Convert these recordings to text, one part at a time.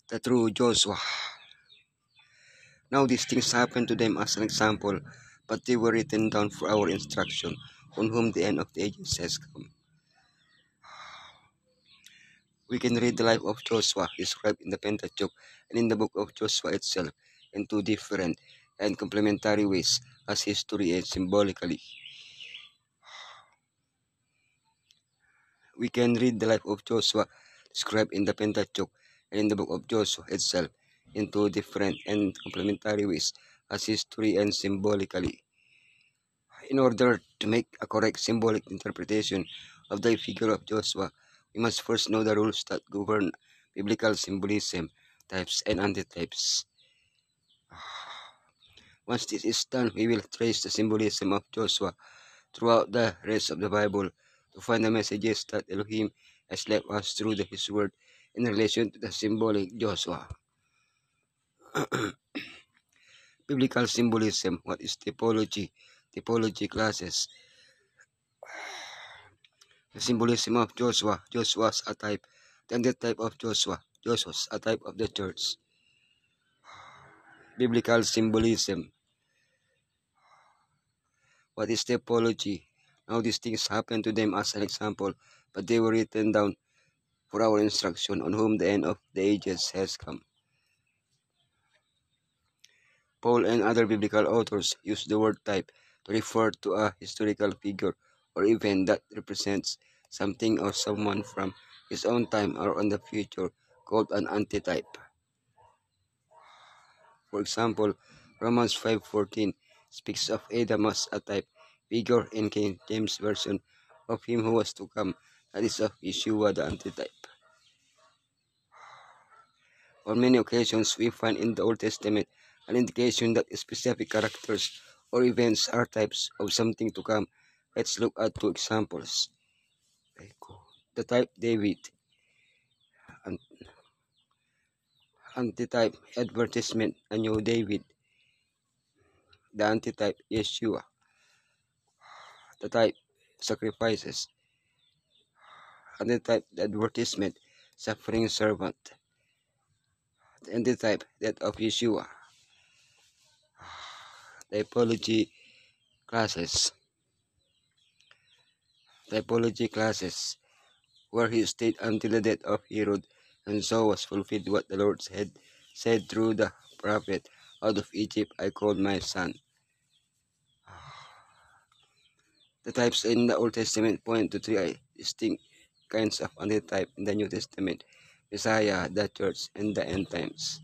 the true Joshua. Now these things happened to them as an example, but they were written down for our instruction, on whom the end of the ages has come. We can read the life of Joshua described in the Pentateuch and in the book of Joshua itself in two different and complementary ways, as history and symbolically. We can read the life of Joshua described in the Pentateuch and in the book of Joshua itself in two different and complementary ways, as history and symbolically. In order to make a correct symbolic interpretation of the figure of Joshua, we must first know the rules that govern biblical symbolism, types, and antitypes. Once this is done, we will trace the symbolism of Joshua throughout the rest of the Bible to find the messages that Elohim has left us through his word in relation to the symbolic Joshua. Biblical symbolism. What is typology? Typology classes. The symbolism of Joshua. Joshua's a type. The antitype of Joshua. Joshua's a type of the church. Biblical symbolism. What is typology? Now these things happened to them as an example, but they were written down for our instruction, on whom the end of the ages has come. Paul and other biblical authors use the word type to refer to a historical figure or event that represents something or someone from his own time or on the future, called an antitype. For example, Romans 5:14 speaks of Adam as a type figure in King James Version of him who was to come, that is of Yeshua the antitype. On many occasions, we find in the Old Testament an indication that specific characters or events are types of something to come. Let's look at two examples. The type David, antitype advertisement, a new David. The antitype Yeshua. The type sacrifices. Antitype the advertisement, suffering servant. The antitype that of Yeshua. Typology classes. Typology classes, where he stayed until the death of Herod, and so was fulfilled what the Lord had said through the prophet, out of Egypt I called my son. The types in the Old Testament point to three distinct kinds of antitype in the New Testament: Messiah, the church, and the end times.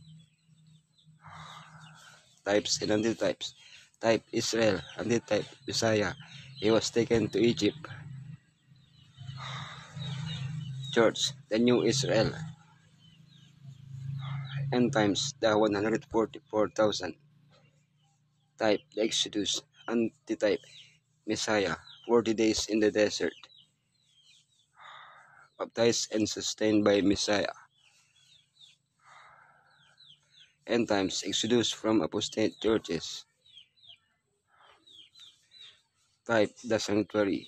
Types and antitypes. Type Israel, antitype Messiah. He was taken to Egypt. Church, the new Israel. End times, the 144,000. Type, the Exodus. Antitype, Messiah, 40 days in the desert. Baptized and sustained by Messiah. End times, Exodus from apostate churches. Type, the sanctuary.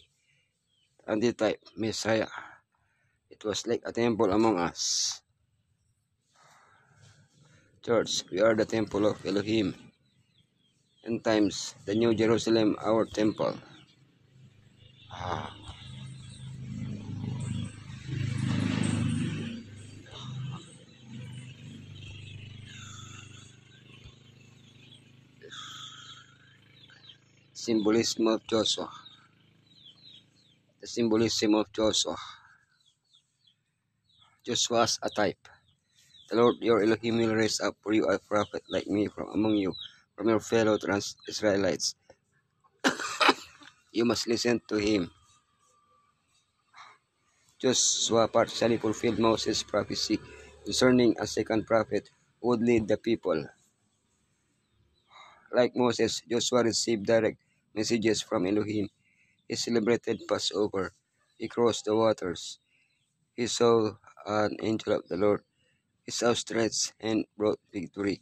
Antitype, Messiah. It was like a temple among us. Church, we are the temple of Elohim. End times, the New Jerusalem, our temple. Symbolism of Joshua. The symbolism of Joshua. Joshua's a type. The Lord your Elohim will raise up for you a prophet like me from among you, from your fellow trans-Israelites. You must listen to him. Joshua partially fulfilled Moses' prophecy concerning a second prophet who would lead the people. Like Moses, Joshua received direct messages from Elohim. He celebrated Passover. He crossed the waters. He saw an angel of the Lord. His outstretched hand brought victory.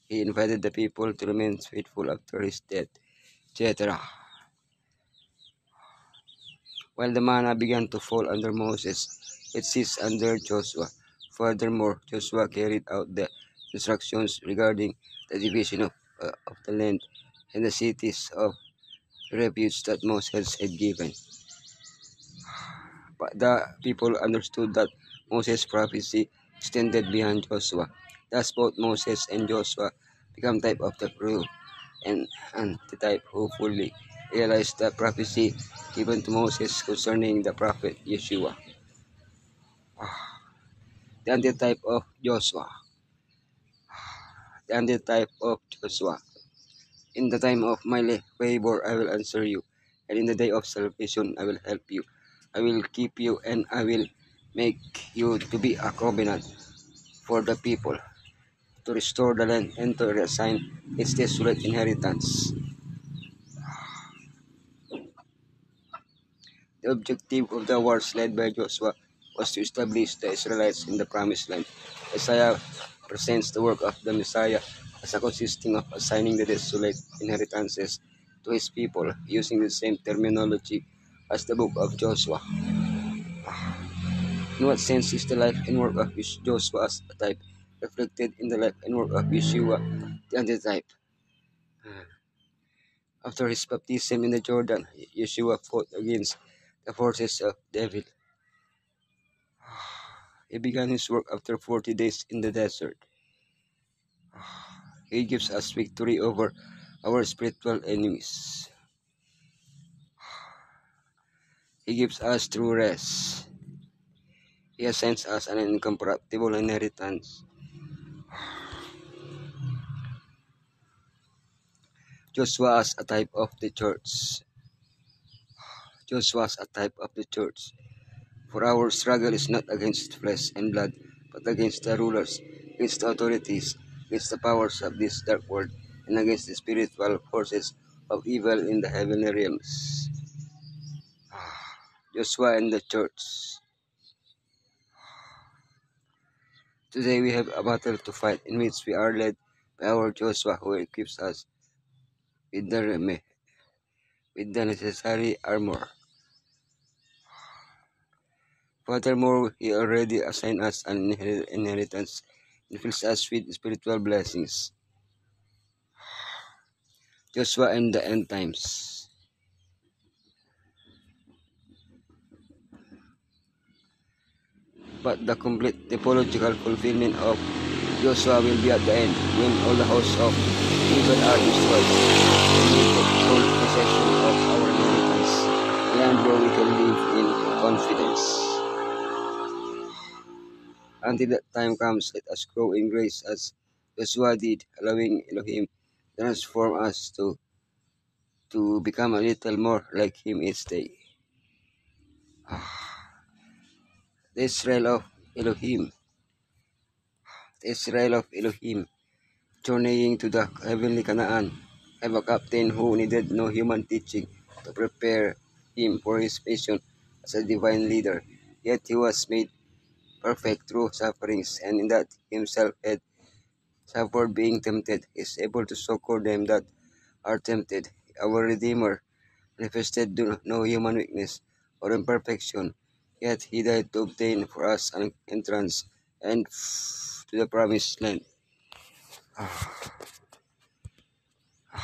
He invited the people to remain faithful after his death, etc. While the manna began to fall under Moses, it ceased under Joshua. Furthermore, Joshua carried out the instructions regarding the division of the land and the cities of refuge that Moses had given. But the people understood that Moses' prophecy extended beyond Joshua. Thus both Moses and Joshua become type of the crew and the type who fully realized the prophecy given to Moses concerning the prophet Yeshua. The antitype of Joshua. The antitype of Joshua. In the time of my favor I will answer you, and in the day of salvation I will help you. I will keep you, and I will make you to be a covenant for the people, to restore the land and to reassign its desolate inheritance. The objective of the wars led by Joshua was to establish the Israelites in the promised land. Isaiah presents the work of the Messiah as a consisting of assigning the desolate inheritances to his people using the same terminology as the book of Joshua. In what sense is the life and work of Joshua as a type reflected in the life and work of Yeshua, the antitype? After his baptism in the Jordan, Yeshua fought against the forces of devil. He began his work after 40 days in the desert. He gives us victory over our spiritual enemies. He gives us true rest. He assigns us an incorruptible inheritance. Joshua as a type of the church. Joshua as a type of the church. For our struggle is not against flesh and blood, but against the rulers, against the authorities, against the powers of this dark world, and against the spiritual forces of evil in the heavenly realms. Joshua and the church. Today we have a battle to fight in which we are led by our Joshua, who equips us with the necessary armor. Furthermore, he already assigned us an inheritance and fills us with spiritual blessings. Joshua and the end times. But the complete typological fulfillment of Joshua will be at the end, when all the hosts of evil are destroyed, and we take full possession of our inheritance, land where we can live in confidence. Until that time comes, let us grow in grace as Joshua did, allowing Elohim to transform us to become a little more like him each day. The Israel of Elohim. The Israel of Elohim, journeying to the heavenly Canaan, have a captain who needed no human teaching to prepare him for his mission as a divine leader. Yet he was made perfect through sufferings, and in that himself had suffered being tempted, is able to succor them that are tempted. Our Redeemer manifested no human weakness or imperfection, yet he died to obtain for us an entrance and to the promised land.